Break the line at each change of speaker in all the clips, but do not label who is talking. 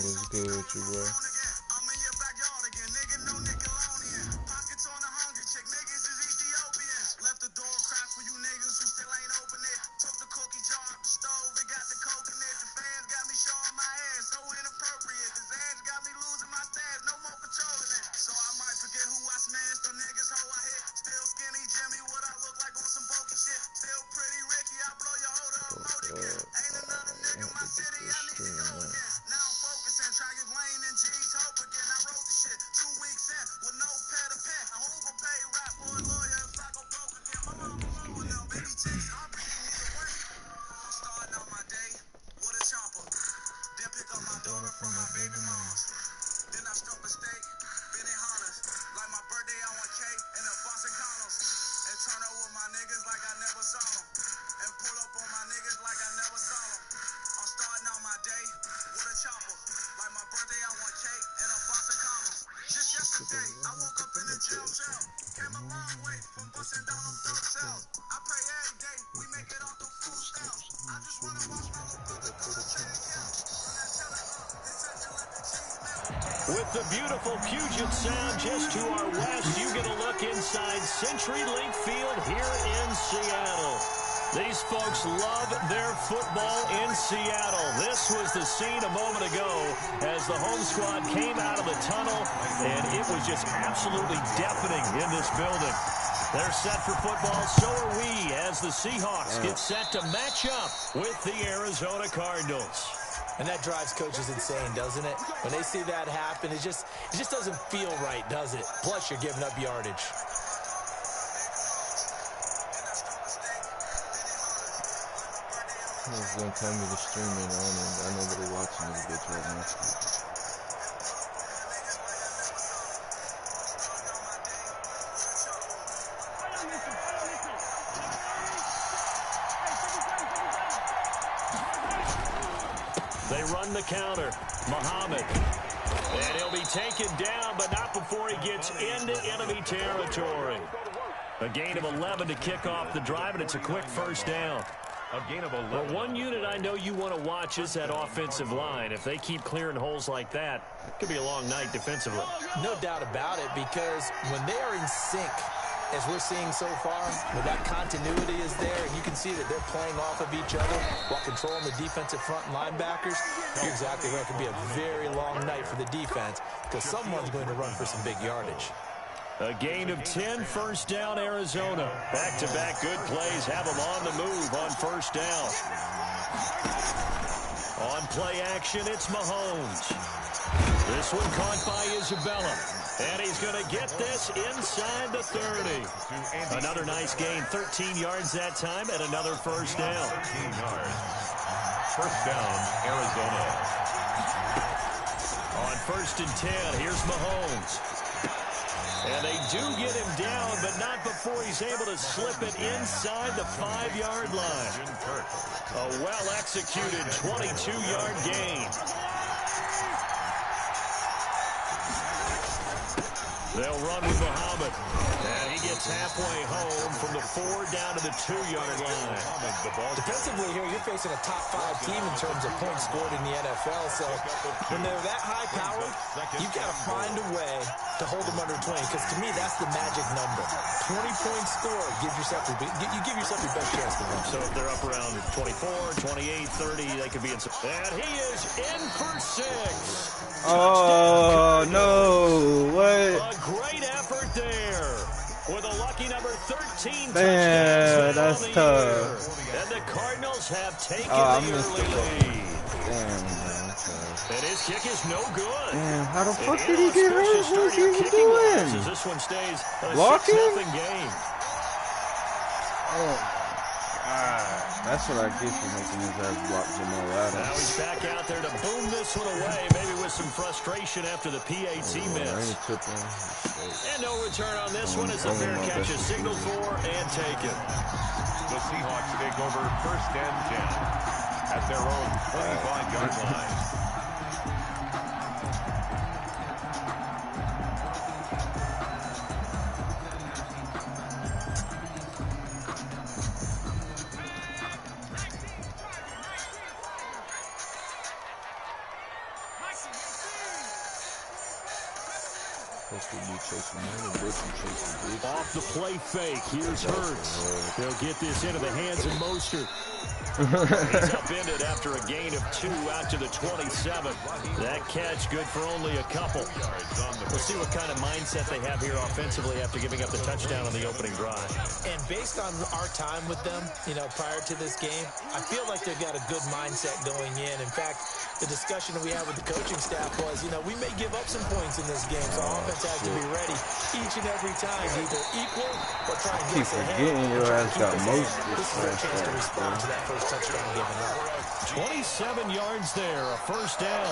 What's good with you, bro?
With the beautiful Puget Sound just to our west, you get a look inside CenturyLink Field here in Seattle. These folks love their football in Seattle. This was the scene a moment ago as the home squad came out of the tunnel, and it was just absolutely deafening in this building. They're set for football, so are we, as the Seahawks get set to match up with the Arizona Cardinals.
And that drives coaches insane, doesn't it? When they see that happen, it just doesn't feel right, does it? Plus, you're giving up yardage.
He was gonna tell me to stream it. I know nobody watching this bitch right now.
They run the counter. Muhammad. And he'll be taken down, but not before he gets into enemy territory. A gain of 11 to kick off the drive, and it's a quick first down. A gain of 11. Well, one unit I know you want to watch is that offensive line. If they keep clearing holes like that, it could be a long night defensively.
No doubt about it, because when they are in sync, as we're seeing so far, when that continuity is there, and you can see that they're playing off of each other while controlling the defensive front linebackers, you're exactly right. It could be a very long night for the defense because someone's going to run for some big yardage.
A gain of 10, first down, Arizona. Back-to-back good plays have them on the move on first down. On play action, it's Mahomes. This one caught by Isabella. And he's going to get this inside the 30. Another nice gain, 13 yards that time, and another first down.
13 yards. First down, Arizona.
On first and 10, here's Mahomes. And they do get him down, but not before he's able to slip it inside the 5-yard line. A well-executed 22-yard gain. They'll run with Muhammad. And he gets halfway home from the 4 down to the 2-yard line.
Defensively here, you're facing a top 5 team in terms of points scored in the NFL. So when they're that high powered, you've got to find a way to hold them under 20. Because to me, that's the magic number. 20 points scored, you give yourself your best chance to win.
So if they're up around 24, 28, 30, they could be in some. And he is in for 6.
Oh, no. What?
A great effort there. With a lucky number 13
Man, that's tough.
And the Cardinals have taken the early lead.
Damn, man. Okay.
And his kick is no good.
Damn, how the fuck did he get hurt? What's he even doing?
As this one stays a
Blocking?
6-0 game.
Oh, that's what I get for making his ass block Jamal Adams.
Now he's back out there to boom this one away, maybe with some frustration after the PAT miss. And no return on this one as the fair catch is signaled for and taken.
The Seahawks take over 1st and 10 at their own 25-yard line.
Off the play fake, here's Hurts. They'll get this into the hands of Mostert. He's upended after a gain of 2 out to the 27. That catch good for only a couple. We'll see what kind of mindset they have here offensively after giving up the touchdown on the opening drive.
And based on our time with them, prior to this game, I feel like they've got a good mindset going in. In fact, the discussion that we had with the coaching staff was, we may give up some points in this game, so our offense has to be ready each and every time, either equal or try and get us ahead.
Forgetting your ass got most of
this is a chance to respond to that first touchdown given up.
27 yards there, a first down.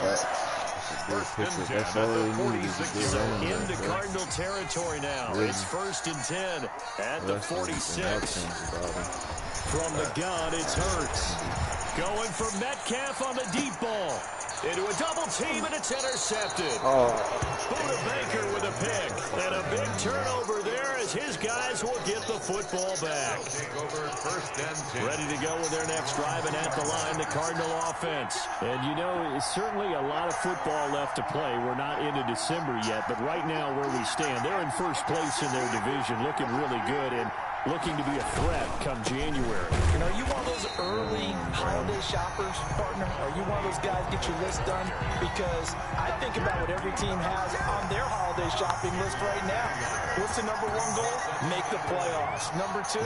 That's all they need is a good
So
running
into
back,
Cardinal territory now.
Really?
It's 1st and 10 at the 46. From the gun, it's Hurts. Going for Metcalf on the deep ball. Into a double team, and it's intercepted. Buda Baker with a pick. And a big turnover there as his guys will get the football back. Ready to go with their next drive, and at the line, the Cardinal offense. And certainly a lot of football left to play. We're not into December yet, but right now where we stand, they're in first place in their division, looking really good and looking to be a threat come January.
Are you one of those early holiday shoppers, partner? Are you one of those guys get your list done? Because I think about what every team has on their holiday shopping list right now. What's the number 1 goal? Make the playoffs. Number 2,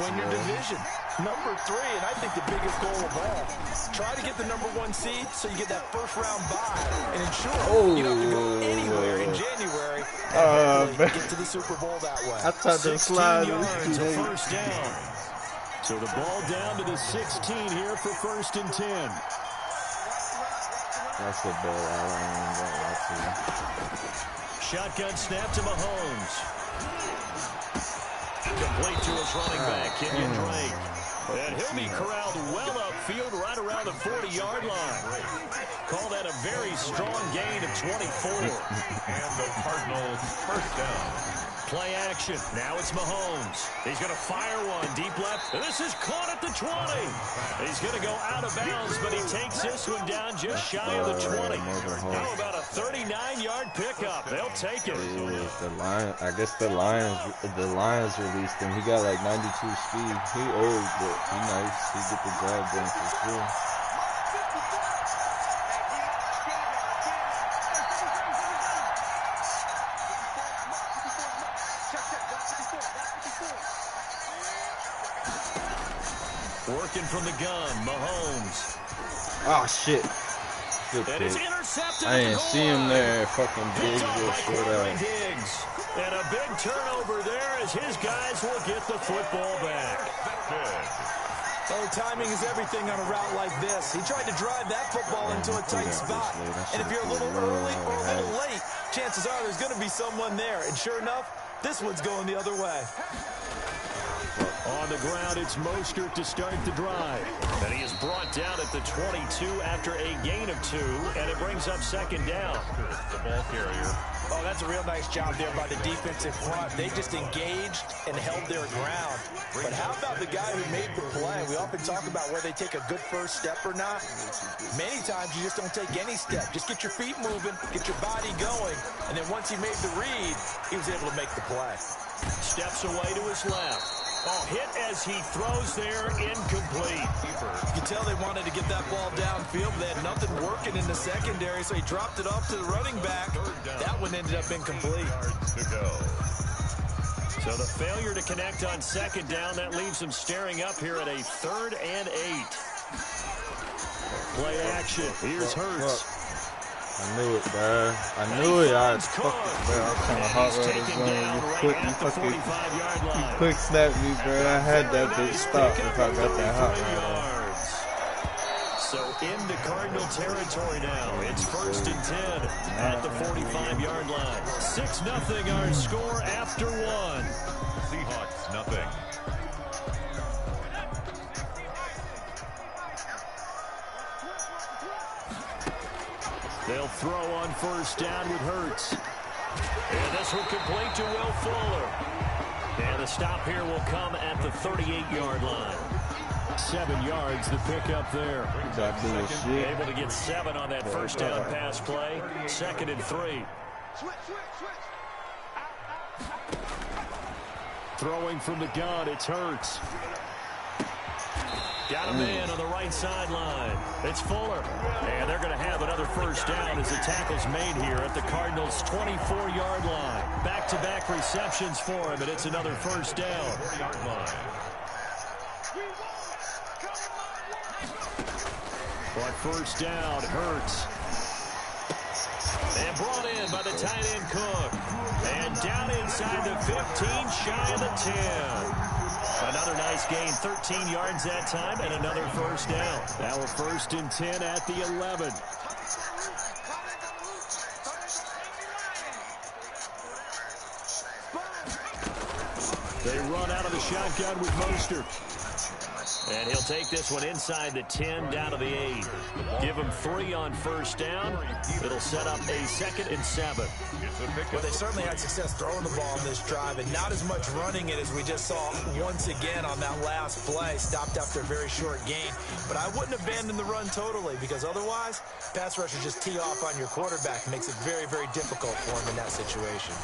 win your division. Number 3, and I think the biggest goal of all, try to get the number 1 seed so you get that first round bye and ensure you don't have to go anywhere in January and get to the Super Bowl that way.
I tried to slide
yards, a first down. So the ball down to the 16 here for 1st and 10.
That's a ball I
Shotgun snap to Mahomes. Complete to his running back, Kenyon Drake. And he'll be corralled well upfield right around the 40-yard line. Call that a very strong gain of 24.
And the Cardinals first down.
Play action. Now it's Mahomes. He's going to fire one deep left. And this is caught at the 20. He's going to go out of bounds, but he takes this one down just shy of the 20. How about a 39-yard pickup? They'll take it.
I guess the Lions released him. He got like 92 speed. He old, but he nice. He get the job done for sure.
Working from the gun, Mahomes.
Oh, shit. Good
And it's intercepted.
I didn't see him there. Fucking Diggs will short out.
And a big turnover there as his guys will get the football back.
Oh, timing is everything on a route like this. He tried to drive that football into a tight spot. And if you're a little early or a little late, chances are there's going to be someone there. And sure enough, this one's going the other way.
On the ground, it's Mostert to start the drive. And he is brought down at the 22 after a gain of 2, and it brings up second down.
The ball carrier.
Oh, that's a real nice job there by the defensive front. They just engaged and held their ground. But how about the guy who made the play? We often talk about whether they take a good first step or not. Many times you just don't take any step. Just get your feet moving, get your body going, and then once he made the read, he was able to make the play.
Steps away to his left. Oh, hit as he throws there, incomplete.
You can tell they wanted to get that ball downfield. They had nothing working in the secondary, so he dropped it off to the running back. That one ended up incomplete.
Yards to go.
So the failure to connect on second down, that leaves him staring up here at a 3rd and 8. Play action. Here's Hurts.
I knew it, bro. I knew it. I fucking, bro. I was trying to hot rod this one. You quick snap me, bro. I had that bitch stop if I got that hot rod.
So into Cardinal territory now. It's 1st and 10 at the 45-yard line. 6-0 our score after 1.
Seahawks, nothing.
They'll throw on 1st down with Hurts. And this will complete to Will Fuller. And the stop here will come at the 38-yard line. 7 yards, the pickup there. Able to get 7 on that 1st down pass play. 2nd and 3. Throwing from the gun, it's Hurts. Got a man on the right sideline. It's Fuller. And they're going to have another 1st down as the tackle's made here at the Cardinals' 24-yard line. Back-to-back receptions for him, and it's another 1st down.
4-yard line.
On 1st down, Hurts. And brought in by the tight end Cook. And down inside the 15, shy of the 10. Another nice gain, 13 yards that time, and another 1st down. Now we're 1st and 10 at the 11. They run out of the shotgun with Mostert. And he'll take this one inside the 10, down to the 8. Give him 3 on 1st down. It'll set up a 2nd and 7.
Well, they certainly had success throwing the ball on this drive, and not as much running it as we just saw once again on that last play. Stopped after a very short gain. But I wouldn't abandon the run totally, because otherwise, pass rushers just tee off on your quarterback. Makes it very, very difficult for him in that situation.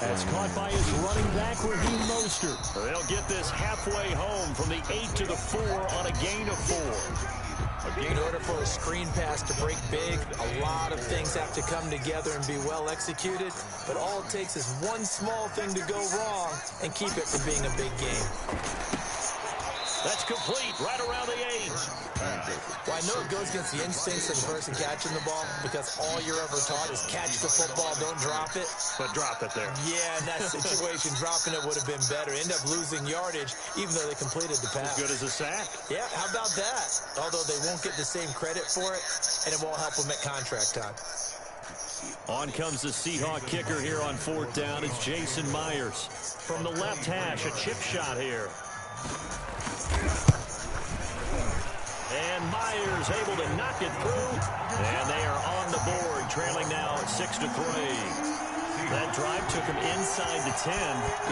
That's caught by his running back, Raheem Mostert. They'll get this halfway home from the 8 to the 4 on a gain of 4.
In order for a screen pass to break big, a lot of things have to come together and be well executed. But all it takes is one small thing to go wrong and keep it from being a big game.
That's complete right around the 8.
Well, I know it goes against the instincts of the person catching the ball, because all you're ever taught is catch the football, don't drop it.
But drop it there.
Yeah, in that situation, dropping it would have been better. End up losing yardage, even though they completed the pass.
As good as a sack.
Yeah, how about that? Although they won't get the same credit for it, and it won't help them at contract time.
On comes the Seahawk kicker here on 4th down. It's Jason Myers. From the left hash, a chip shot here. And Myers able to knock it through. And they are on the board, trailing now 6-3. That drive took him inside the 10.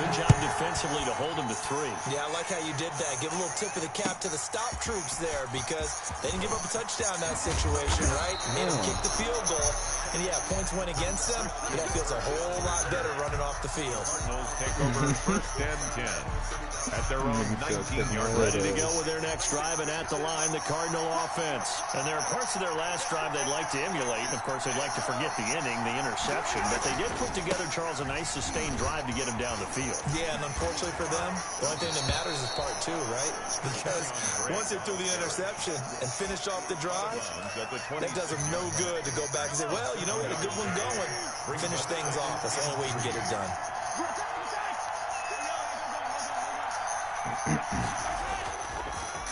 Good job defensively to hold him to 3.
Yeah, I like how you did that. Give a little tip of the cap to the stop troops there, because they didn't give up a touchdown in that situation, right? Made them kick the field goal. And yeah, points went against them, but that feels a whole lot better running off the field.
Cardinals take over 1st and 10 at their own 19-yard line.
Ready to go with their next drive, and at the line, the Cardinal offense. And there are parts of their last drive they'd like to emulate. Of course, they'd like to forget the inning, the interception, but they did put together, Charles, a nice sustained drive to get him down the field.
Yeah, and unfortunately for them, the only thing that matters is part 2, right? Because once they threw the interception and finished off the drive, that does them no good to go back and say, well, you know, we had a good one going. Finish things off. That's the only way you can get it done.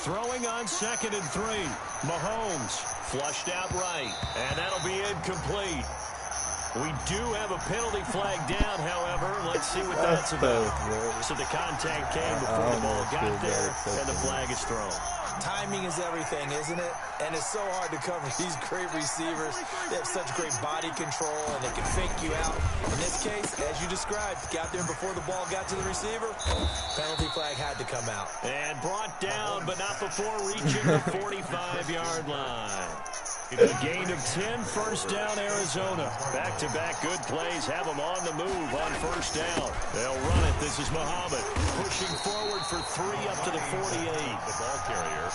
Throwing on 2nd and 3. Mahomes flushed out right, and that'll be incomplete. We do have a penalty flag down, however. Let's see what that's about. So the contact came before the ball got there, and the flag is thrown.
Timing is everything, isn't it? And it's so hard to cover these great receivers. They have such great body control, and they can fake you out. In this case, as you described, got there before the ball got to the receiver. Penalty flag had to come out.
And brought down, but not before reaching the 45-yard line. A gain of 10, first down, Arizona. Back-to-back good plays have them on the move on first down. They'll run it. This is Muhammad pushing forward for 3 up to the 48.
The ball carrier.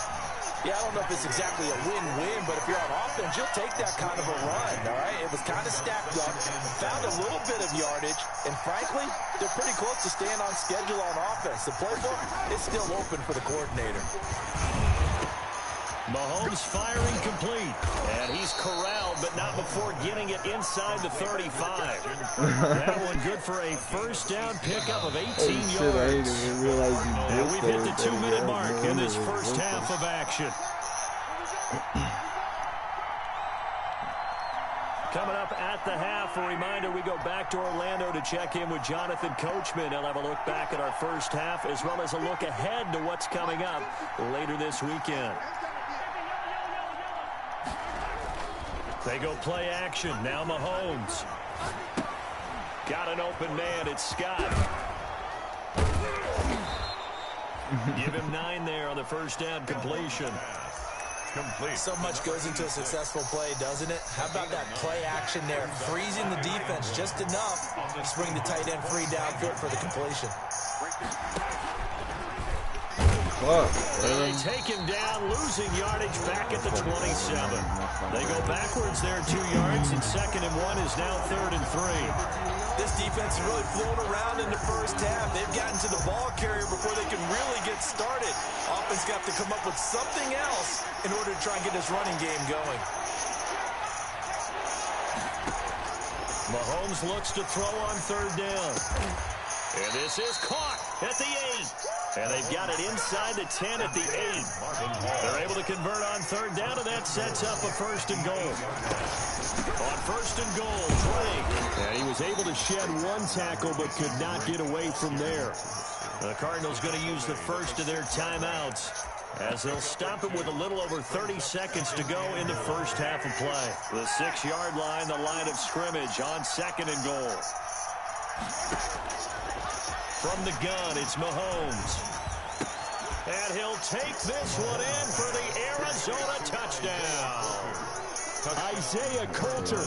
Yeah, I don't know if it's exactly a win-win, but if you're on offense, you'll take that kind of a run, all right? It was kind of stacked up, found a little bit of yardage, and frankly, they're pretty close to staying on schedule on offense. The playbook is still open for the coordinator.
Mahomes firing complete, and he's corralled, but not before getting it inside the 35. That one good for a first down pickup of 18 yards.
I didn't even realize
And we've hit the 2-minute mark in this first half of action. Coming up at the half, a reminder, we go back to Orlando to check in with Jonathan Coachman. He'll have a look back at our first half, as well as a look ahead to what's coming up later this weekend. They go play action. Now Mahomes. Got an open man. It's Scott. Give him 9 there on the first down completion.
Complete.
So much goes into a successful play, doesn't it? How about that play action there? Freezing the defense just enough to bring the tight end free downfield for the completion.
They take him down, losing yardage back at the 27. They go backwards there 2 yards, and 2nd and 1 is now 3rd and 3.
This defense is really flown around in the first half. They've gotten to the ball carrier before they can really get started. Offense got to come up with something else in order to try and get this running game going.
Mahomes looks to throw on 3rd down. And this is caught at the 8. And they've got it inside the 10 at the 8. They're able to convert on 3rd down, and that sets up a 1st and goal. On 1st and goal, Drake. And he was able to shed 1 tackle, but could not get away from there. The Cardinals going to use the first of their timeouts, as they'll stop it with a little over 30 seconds to go in the first half of play. The 6-yard line, the line of scrimmage on 2nd and goal. From the gun, it's Mahomes. And he'll take this one in for the Arizona touchdown. Isaiah Coulter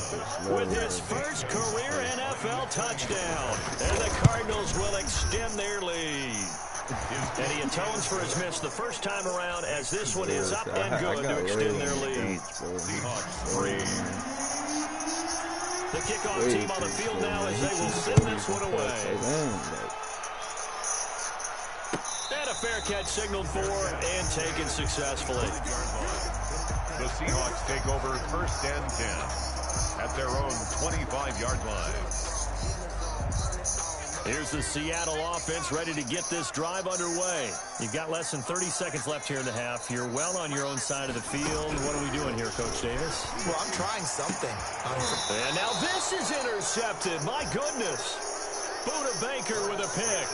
with his first career NFL touchdown. And the Cardinals will extend their lead. And he atones for his miss the first time around, as this one is up and good to extend their lead. The kickoff team on the field now, as they will send this one away. And a fair catch signaled for and taken successfully.
The Seahawks take over 1st and 10 at their own 25-yard line.
Here's the Seattle offense ready to get this drive underway. You've got less than 30 seconds left here in the half. You're well on your own side of the field. What are we doing here, Coach Davis?
Well, I'm trying something.
And now this is intercepted. My goodness. Buda Baker with a pick.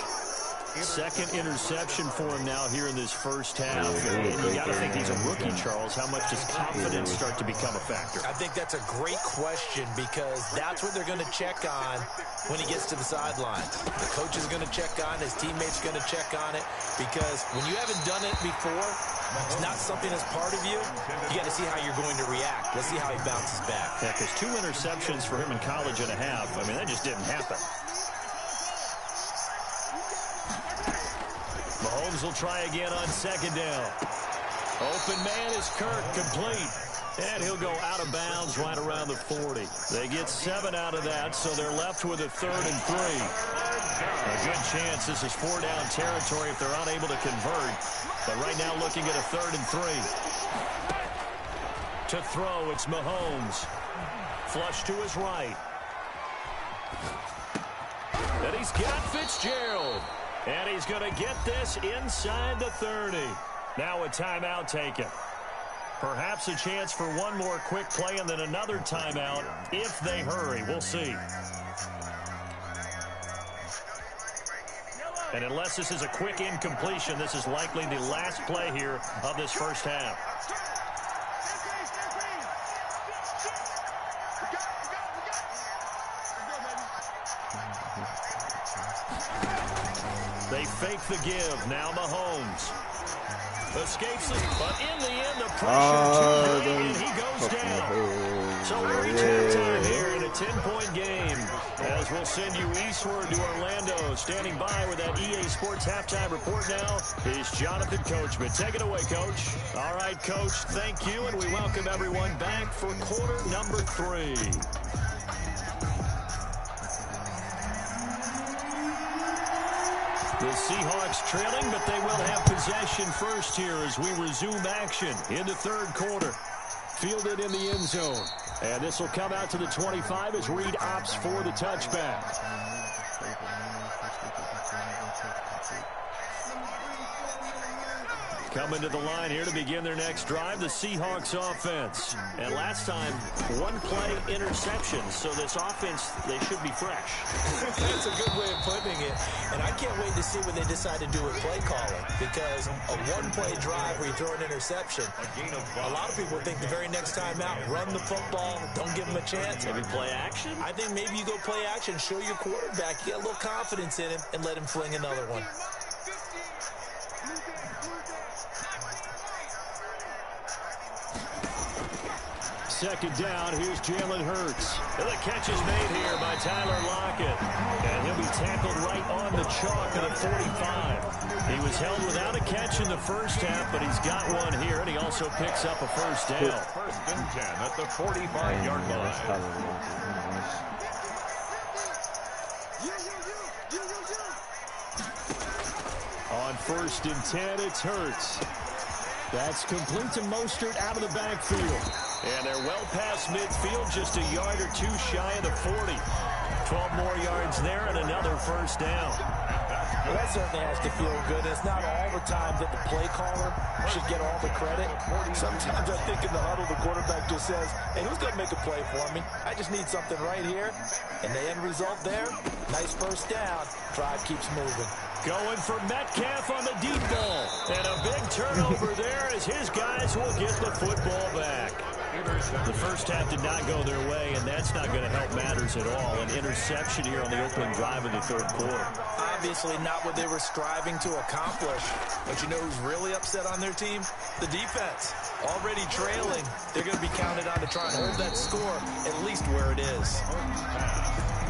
2nd interception for him now here in this first half. And you got to think he's a rookie, Charles. How much does confidence start to become a factor?
I think that's a great question, because that's what they're going to check on when he gets to the sidelines. The coach is going to check on it. His teammates are going to check on it, because when you haven't done it before, it's not something that's part of you. You got to see how you're going to react. Let's see how he bounces back.
Yeah, because 2 interceptions for him in college and a half. I mean, that just didn't happen. Mahomes will try again on 2nd down. Open man is Kirk, complete. And he'll go out of bounds right around the 40. They get 7 out of that, so they're left with a 3rd and 3. A good chance this is 4-down territory if they're unable to convert. But right now looking at a 3rd and 3. To throw, it's Mahomes. Flush to his right. And he's got Fitzgerald. And he's going to get this inside the 30. Now a timeout taken. Perhaps a chance for one more quick play and then another timeout if they hurry. We'll see. And unless this is a quick incompletion, this is likely the last play here of this first half. They fake the give. Now Mahomes escapes it, but in the end, the pressure too great, and he goes down. So we're reaching time here in a 10-point game, as we'll send you eastward to Orlando. Standing by with that EA Sports halftime report now is Jonathan Coachman. Take it away, Coach. All right, Coach, thank you, and we welcome everyone back for quarter number 3. The Seahawks trailing, but they will have possession first here as we resume action in the third quarter. Fielded in the end zone. And this will come out to the 25 as Reed opts for the touchback. Coming to the line here to begin their next drive, the Seahawks offense. And last time, one play interception. So this offense, they should be fresh.
That's a good way of putting it. And I can't wait to see what they decide to do with play calling. Because a one-play drive where you throw an interception, a lot of people think the very next time out, run the football, don't give them a chance.
Maybe play action?
I think maybe you go play action, show your quarterback, get a little confidence in him, and let him fling another one.
Second down, here's Jalen Hurts. And the catch is made here by Tyler Lockett. And he'll be tackled right on the chalk at the 45. He was held without a catch in the first half, but he's got one here, and he also picks up a first down.
First and 10 at the 45-yard line.
On first and 10, it's Hurts. That's complete to Mostert out of the backfield. And they're well past midfield, just a yard or two shy of the 40. 12 more yards there and another first down.
Well, that certainly has to feel good. It's not all the time that the play caller should get all the credit. Sometimes I think in the huddle, the quarterback just says, hey, who's going to make a play for me? I just need something right here. And the end result there, nice first down. Drive keeps moving.
Going for Metcalf on the deep ball. And a big turnover there as his guys will get the football back. The first half did not go their way, and that's not going to help matters at all. An interception here on the opening drive of the third quarter.
Obviously not what they were striving to accomplish. But you know who's really upset on their team? The defense. Already trailing. They're going to be counted on to try and hold that score at least where it is.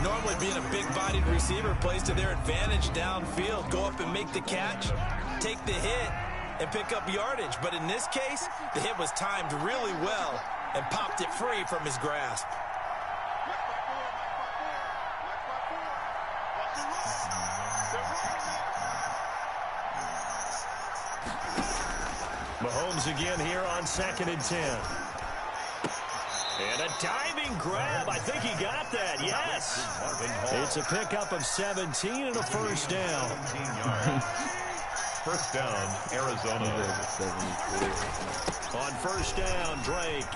Normally being a big-bodied receiver plays to their advantage downfield. Go up and make the catch, take the hit, and pick up yardage. But in this case, the hit was timed really well and popped it free from his grasp.
Mahomes again here on 2nd and 10. And a diving grab. I think he got that. Yes. It's a pickup of 17 and a first down.
First down, Arizona.
On first down, Drake.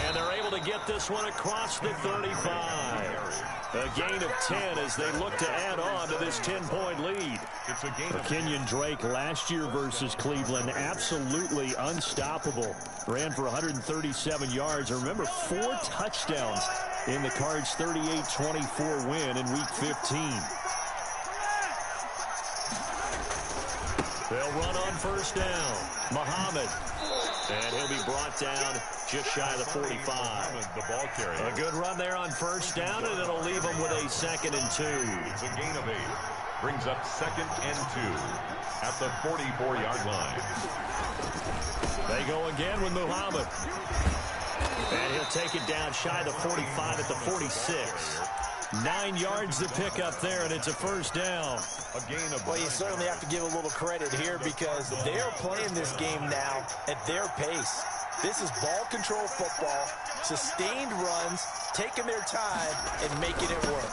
And they're able to get this one across the 35. A gain of 10 as they look to add on to this 10-point lead.
It's a gain of
Kenyon Drake last year versus Cleveland, absolutely unstoppable. Ran for 137 yards. Remember, 4 touchdowns in the Cards' 38-24 win in Week 15. They'll run on first down. Muhammad. And he'll be brought down just shy of the 45.
the ball carrier.
A good run there on first down, and it'll leave them with a 2nd and 2.
It's a gain of 8. Brings up 2nd and 2 at the 44-yard line.
They go again with Muhammad. And he'll take it down shy of the 45 at the 46. 9 yards to pick up there, and it's a first down.
A gain of
Well, you certainly have to give a little credit here because they're playing this game now at their pace. This is ball control football, sustained runs, taking their time, and making it work.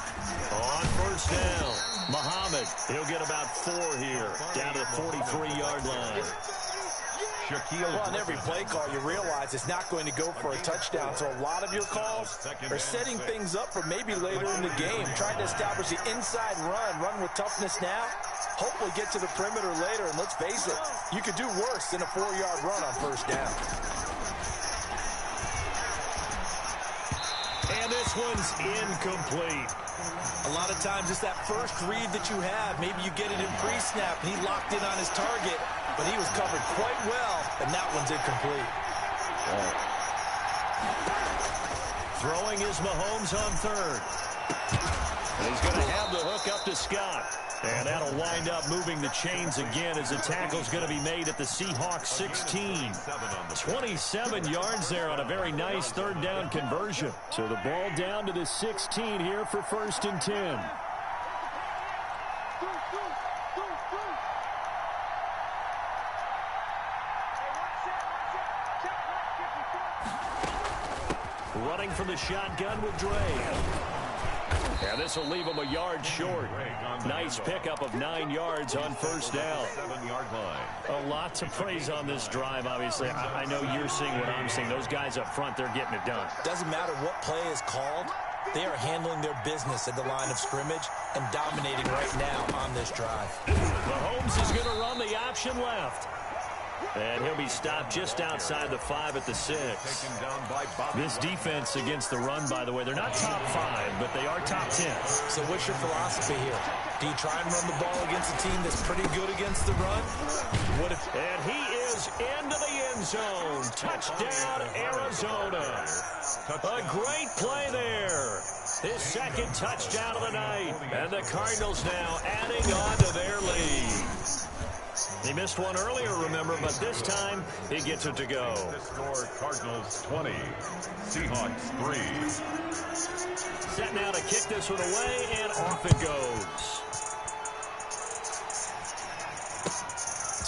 On first down, Muhammad. He'll get about 4 here, down to the 43-yard line.
Well, on every play call, you realize it's not going to go for a touchdown. So a lot of your calls are setting things up for maybe later in the game, trying to establish the inside run with toughness now, hopefully get to the perimeter later. And let's face it, you could do worse than a 4-yard run on first down.
And this one's incomplete.
A lot of times it's that first read that you have. Maybe you get it in pre-snap, and he locked in on his target, but he was covered quite well, and that one's incomplete.
Throwing is Mahomes on third. And he's going to have the hook up to Scott. And that'll wind up moving the chains again as the tackle's going to be made at the Seahawks 16. 27 yards there on a very nice third down conversion. So the ball down to the 16 here for 1st and 10. Running from the shotgun with Dre. And this will leave him a yard short. Nice pickup of 9 yards on first down.
7-yard line.
A lot to praise on this drive, obviously. I know you're seeing what I'm seeing. Those guys up front, they're getting it done.
Doesn't matter what play is called. They are handling their business at the line of scrimmage and dominating right now on this drive.
Mahomes is going to run the option left. And he'll be stopped just outside the 5 at the 6. This defense against the run, by the way, they're not top 5, but they are top 10.
So what's your philosophy here? Do you try and run the ball against a team that's pretty good against the run?
And he is into the end zone. Touchdown, Arizona. A great play there. His second touchdown of the night. And the Cardinals now adding on to their lead. He missed one earlier, remember, but this time he gets it to go.
The score, Cardinals 20, Seahawks 3.
Set now to kick this one away, and off it goes.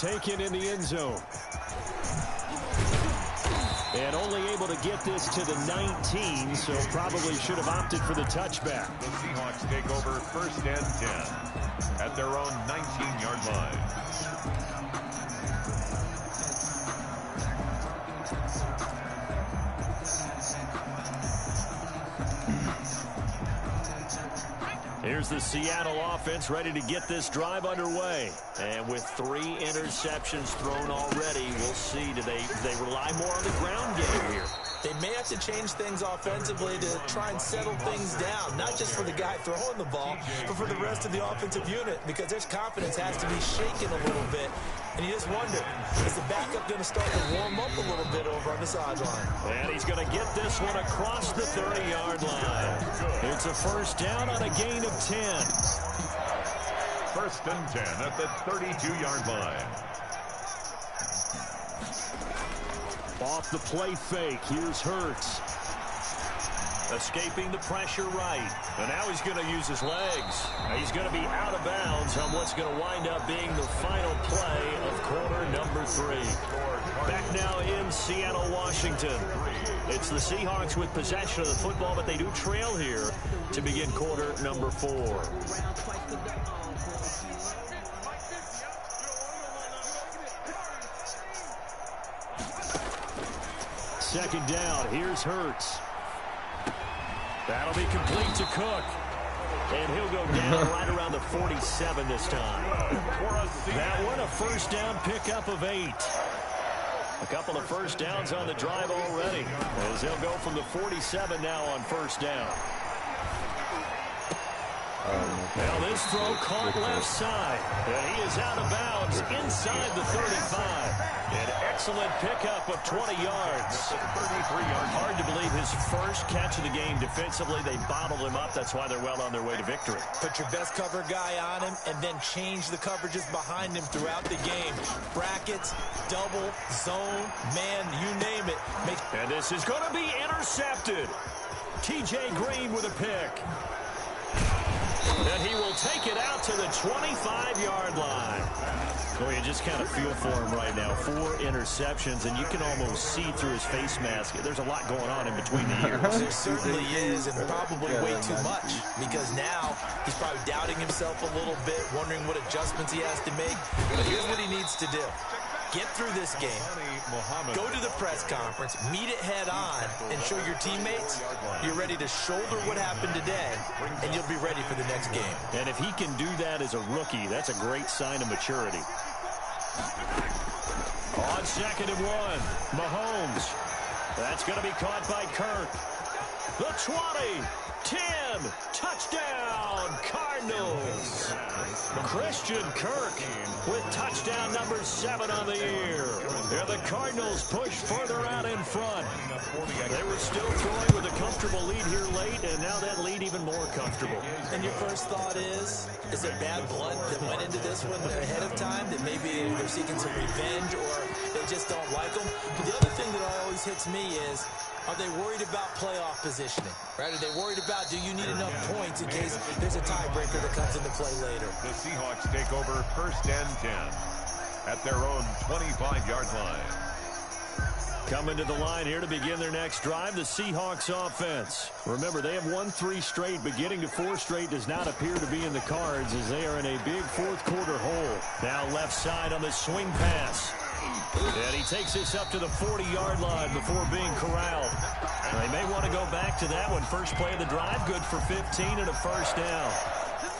Taken in the end zone. And only able to get this to the 19, so probably should have opted for the touchback.
The Seahawks take over 1st and 10 at their own 19-yard line.
Here's the Seattle offense ready to get this drive underway. And with 3 interceptions thrown already, we'll see. Do they rely more on the ground game here?
They may have to change things offensively to try and settle things down, not just for the guy throwing the ball, but for the rest of the offensive unit, because their confidence has to be shaken a little bit. And you just wonder, is the backup going to start to warm up a little bit over on the sideline?
And he's going to get this one across the 30-yard line. It's a first down on a gain of 10.
1st and 10 at the 32-yard line.
Off the play fake, here's Hurts. Escaping the pressure right. And now he's going to use his legs. He's going to be out of bounds on what's going to wind up being the final play of quarter number 3. Back now in Seattle, Washington. It's the Seahawks with possession of the football, but they do trail here to begin quarter number 4. Second down, here's Hurts. That'll be complete to Cook. And he'll go down right around the 47 this time. That one, a first down pickup of 8. A couple of first downs on the drive already, as they'll go from the 47 now on first down. Now this throw caught left side, and he is out of bounds inside the 35. An excellent pickup of 20 yards. 33 yards. Hard to believe his first catch of the game defensively. They bottled him up. That's why they're well on their way to victory.
Put your best cover guy on him and then change the coverages behind him throughout the game. Brackets, double, zone, man, you name it.
And this is going to be intercepted. T.J. Green with a pick. And he will take it out to the 25-yard line. Well, you just kind of feel for him right now. 4 interceptions, and you can almost see through his face mask. There's a lot going on in between the ears.
There certainly is, and probably way too much, because now he's probably doubting himself a little bit, wondering what adjustments he has to make. But here's what he needs to do. get through this game, go to the press conference, meet it head on, and show your teammates you're ready to shoulder what happened today, and you'll be ready for the next game.
And if he can do that as a rookie, that's a great sign of maturity. On 2nd and 1, Mahomes. That's going to be caught by Kirk. The 20, 10, touchdown, Cardinals. Christian Kirk with touchdown number 7 on the year. And the Cardinals push further out in front. They were still throwing with a comfortable lead here late, and now that lead even more comfortable.
And your first thought is it bad blood that went into this one ahead of time, that maybe they're seeking some revenge or they just don't like them? But the other thing that always hits me is, are they worried about playoff positioning? Right? Are they worried about, do you need enough points in case there's a tiebreaker that comes into play later?
The Seahawks take over 1st and 10 at their own 25-yard line.
Coming to the line here to begin their next drive, the Seahawks offense. Remember, they have won 3 straight, but getting to 4 straight does not appear to be in the cards as they are in a big fourth-quarter hole. Now left side on the swing pass. And he takes this up to the 40-yard line before being corralled. They may want to go back to that one. First play of the drive, good for 15 and a first down.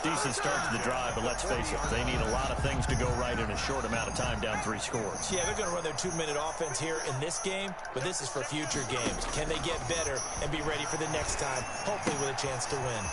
Decent start to the drive, but let's face it, they need a lot of things to go right in a short amount of time, down 3 scores.
Yeah, they're going to run their 2-minute offense here in this game, but this is for future games. Can they get better and be ready for the next time, hopefully with a chance to win?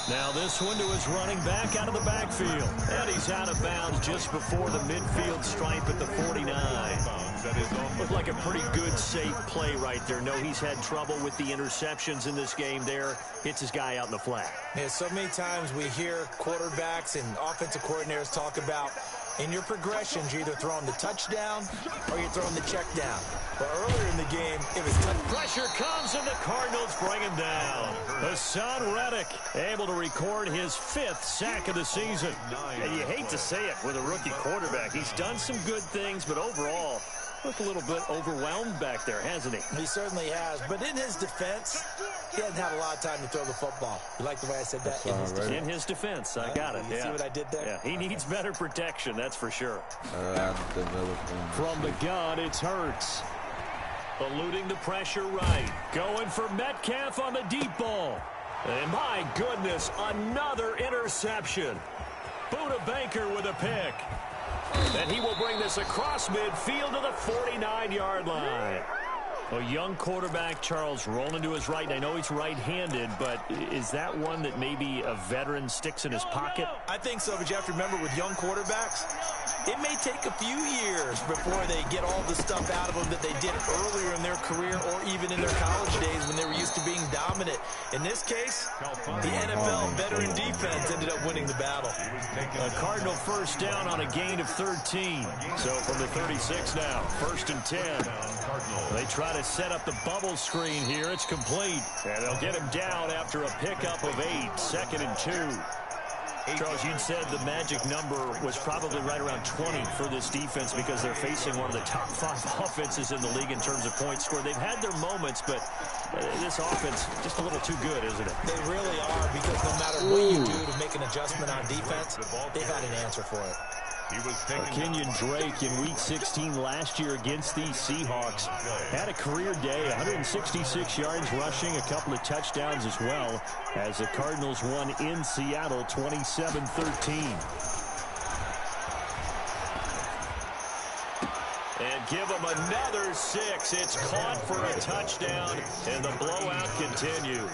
Now this one to his running back out of the backfield. And he's out of bounds just before the midfield stripe at the 49. Looked like a pretty good, safe play right there. No, he's had trouble with the interceptions in this game there. Hits his guy out in the flat.
Yeah, so many times we hear quarterbacks and offensive coordinators talk about in your progressions, you're either throwing the touchdown or you're throwing the check down. But earlier in the game, it was tough.
Pressure comes and the Cardinals bring him down. Hassan Reddick able to record his 5th sack of the season. And you hate to say it with a rookie quarterback. He's done some good things, but overall, looked a little bit overwhelmed back there, hasn't he?
He certainly has. But in his defense, he hasn't had a lot of time to throw the football. You like the way I said that?
In his defense, I got it.
You see what I did there?
Yeah, he needs better protection, that's for sure.
From
the gun, it's Hurts. Eluding the pressure right. Going for Metcalf on the deep ball. And my goodness, another interception. Buda Baker with a pick. And he will bring this across midfield to the 49-yard line. A young quarterback, Charles, rolling to his right. And I know he's right-handed, but is that one that maybe a veteran sticks in his pocket?
I think so, but you have to remember with young quarterbacks, it may take a few years before they get all the stuff out of them that they did earlier in their career or even in their college days when they were used to being dominant. In this case, the NFL veteran defense ended up winning the battle.
A Cardinal first down on a gain of 13. So from the 36 now, 1st and 10. They try to set up the bubble screen here. It's complete. And they'll get him down after a pickup of 8. 2nd and 2. Charles, you'd said the magic number was probably right around 20 for this defense because they're facing one of the top 5 offenses in the league in terms of points scored. They've had their moments, but this offense just a little too good, isn't it?
They really are, because no matter what you do to make an adjustment on defense, they've had an answer for it.
Kenyon Drake in Week 16 last year against these Seahawks had a career day, 166 yards rushing, a couple of touchdowns as well, as the Cardinals won in Seattle 27-13. And give him another 6. It's caught for a touchdown, and the blowout continues.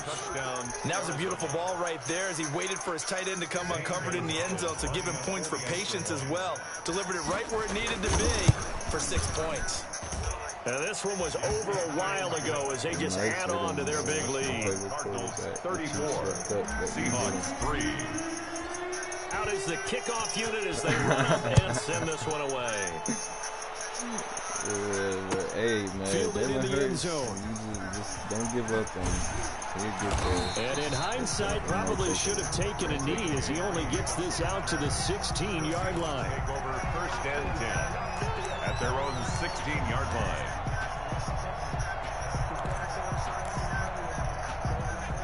And that was a beautiful ball right there as he waited for his tight end to come uncovered in the end zone, so give him points for patience as well. Delivered it right where it needed to be for 6 points.
Now this one was over a while ago as they just add on to their big lead.
Cardinals 34, Seahawks 3.
Out is the kickoff unit as they run up and send this one away.
Hey, man,
Fielded in the end zone.
Just don't give up on him.
And in hindsight, probably should have taken a knee as he only gets this out to the 16-yard line.
Take over 1st and 10 at their own 16-yard line.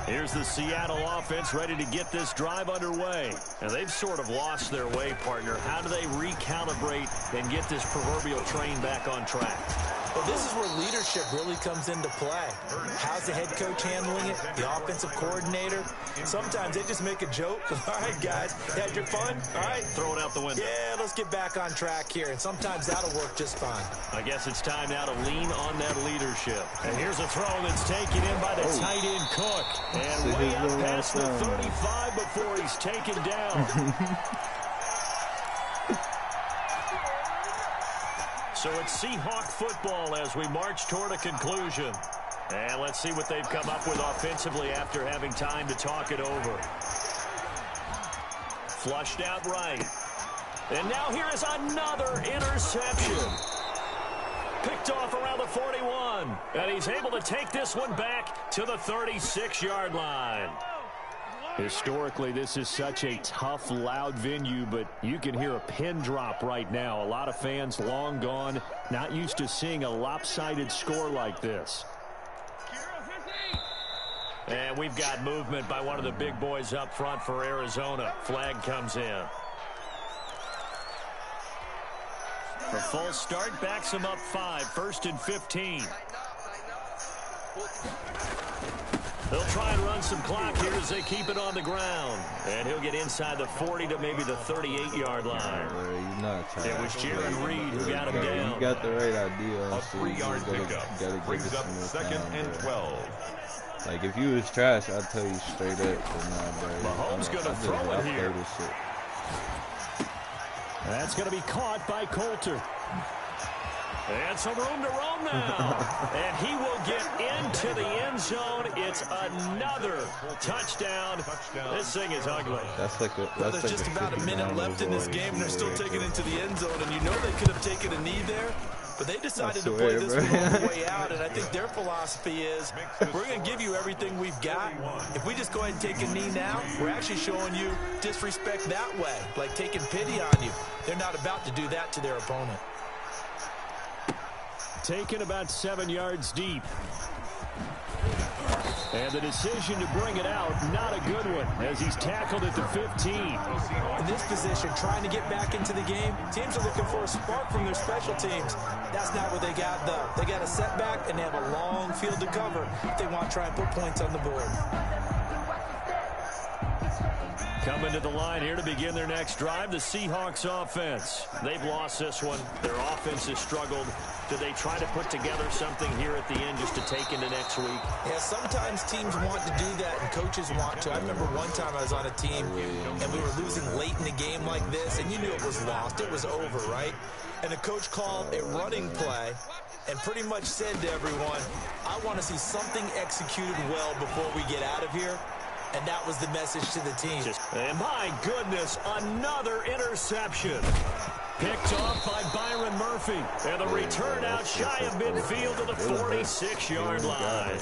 Here's the Seattle offense ready to get this drive underway. And they've sort of lost their way, partner. How do they recalibrate and get this proverbial train back on track?
Well, this is where leadership really comes into play. How's the head coach handling it? The offensive coordinator? Sometimes they just make a joke. All right, guys, had your fun? All right.
Throw it out the window.
Yeah, let's get back on track here. And sometimes that'll work just fine.
I guess it's time now to lean on that leadership. And here's a throw that's taken in by the tight end Cook. And way up past the 35 before he's taken down. So it's Seahawk football as we march toward a conclusion. And let's see what they've come up with offensively after having time to talk it over. Flushed out right. And now here is another interception. Picked off around the 41. And he's able to take this one back to the 36-yard line. Historically, this is such a tough, loud venue, but you can hear a pin drop right now. A lot of fans long gone, not used to seeing a lopsided score like this. And we've got movement by one of the big boys up front for Arizona. Flag comes in. The false start backs him up 5, 1st and 15. They'll try and run some clock here as they keep it on the ground. And he'll get inside the 40 to maybe the 38-yard line. It was Jaron Reed who got him down.
You got the right idea.
A 3-yard pickup brings up 2nd and 12.
Like, if you was trash, I'd tell you straight up. But nah, bro.
Mahomes going to throw it here. That's going to be caught by Coulter. And some room to roam now. And he will get into the end zone. It's another touchdown. This thing is ugly.
There's just about a minute left in this game, and they're still taking it into the end zone. And you know they could have taken a knee there, but they decided to play this one all the way out. And I think their philosophy is, we're going to give you everything we've got. If we just go ahead and take a knee now, we're actually showing you disrespect that way, like taking pity on you. They're not about to do that to their opponent.
Taken about 7 yards deep. And the decision to bring it out, not a good one, as he's tackled at the 15.
In this position, trying to get back into the game, teams are looking for a spark from their special teams. That's not what they got, though. They got a setback, and they have a long field to cover if they want to try and put points on the board.
Coming to the line here to begin their next drive, the Seahawks offense. They've lost this one. Their offense has struggled. Do they try to put together something here at the end just to take into next week?
Yeah, sometimes teams want to do that and coaches want to. I remember one time I was on a team and we were losing late in the game like this, and you knew it was lost. It was over, right? And the coach called a running play and pretty much said to everyone, I want to see something executed well before we get out of here. And that was the message to the team.
And my goodness, another interception. Picked off by Byron Murphy. And the return out shy of midfield to the 46-yard line.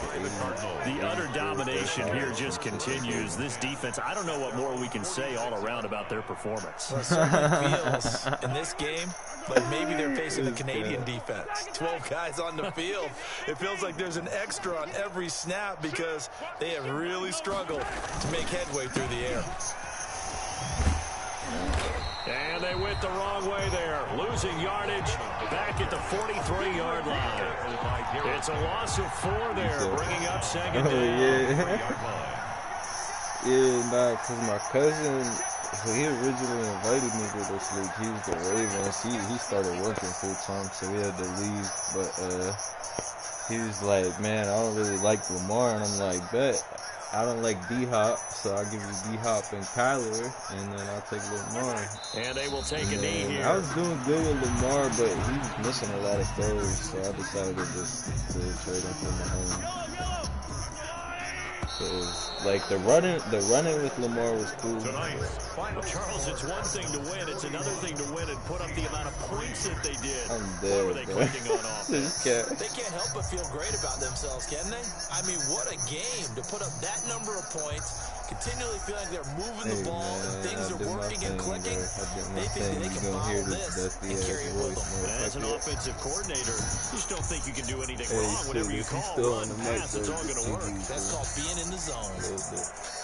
The utter domination here just continues. This defense, I don't know what more we can say all around about their performance.
Well, it certainly feels in this game like maybe they're facing the Canadian defense. 12 guys on the field. It feels like there's an extra on every snap because they have really struggled to make headway through the air.
And they went the wrong way there. Losing yardage back at the 43-yard line. It's a loss of 4 there, bringing up 2nd down.
Yeah, nah, because my cousin, he originally invited me to this league. He was the Ravens. He started working full-time, so we had to leave. But he was like, man, I don't really like Lamar. And I'm like, bet. I don't like D-Hop, so I'll give you D-Hop and Kyler, and then I'll take Lamar.
And they will take a knee here.
I was doing good with Lamar, but he was missing a lot of throws, so I decided to trade him for Mahomes. Like the running with Lamar was cool.
Well, Charles, it's one thing to win; it's another thing to win and put up the amount of points that they did.
I'm dead.
What were they clicking on offense?
They can't help but feel great about themselves, can they? I mean, what a game to put up that number of points continually feel like they're moving the ball and things are working and clicking, they think that they can follow this and carry it with them.
As an offensive coordinator, you just don't think you can do anything wrong. Whatever you call, run, pass, it's all going to work.
That's called being in the zone.